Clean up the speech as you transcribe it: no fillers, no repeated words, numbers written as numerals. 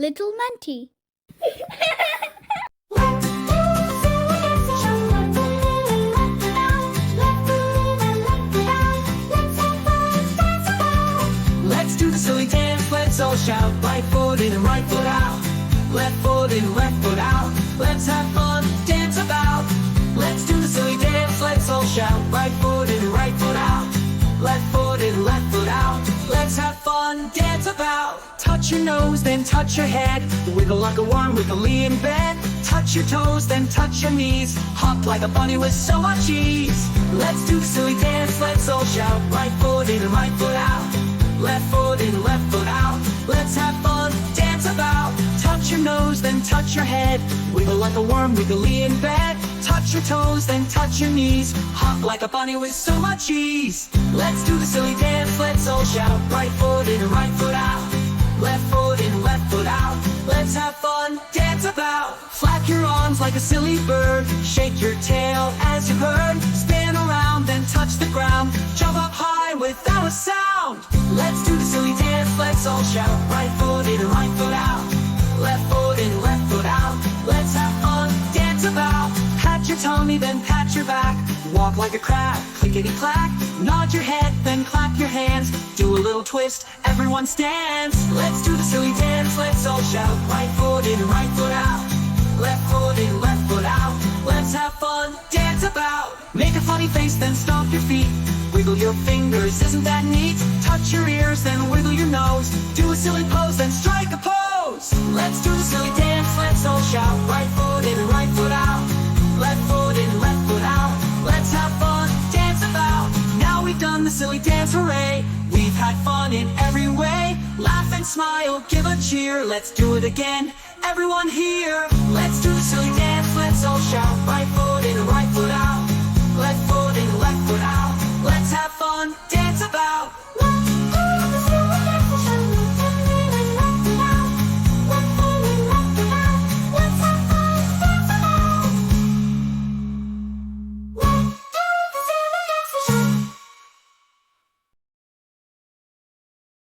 Little Munty. Let's do the silly dance, let's all shout. Right foot in and right foot out. Left foot in, left foot out. Let's have fun, dance about. Let's do the silly dance, let's all shout. Right foot in and right foot out. Left foot in, left foot out. Let's have fun, dance about. Touch your nose, then touch your head. Wiggle like a worm, wiggly in bed. Touch your toes, then touch your knees. Hop like a bunny with so much ease. Let's do the silly dance, let's all shout. Right foot in and right foot out. Left foot in, left foot out. Let's have fun, dance about. Touch your nose, then touch your head. Wiggle like a worm, wiggly in bed. Touch your toes, then touch your knees. Hop like a bunny with so much ease. Let's do the silly dance, let's all shout. Right foot in and right foot out. Left foot in, left foot out. Let's have fun, dance about. Flap your arms like a silly bird. Shake your tail as you heard. Spin around, then touch the ground. Jump up high without a sound. Let's do the silly dance, let's all shout. Right foot in and right foot out. Left foot in, left foot out. Let's have fun, dance about. Pat your tummy, then pat your back. Walk like a crab, clickety-clack. Nod your head, then clap your hands. Do a little twist, everyone stands. Let's do the silly dance, let's all shout. Right foot in, right foot out. Left foot in, left foot out. Let's have fun, dance about. Make a funny face, then stomp your feet. Wiggle your fingers, isn't that neat? Touch your ears, then wiggle your nose. Do a silly pose, then strike a pose. Let's do the silly dance, let's all shout. Right foot in, right foot out. Left foot in, left foot out. Let's have fun, dance about. Now we've done the silly dance, hooray. We've had fun in every way. Laugh and smile, give a cheer. Let's do it again, everyone here. Let's do the silly dance, let's all shout. Right foot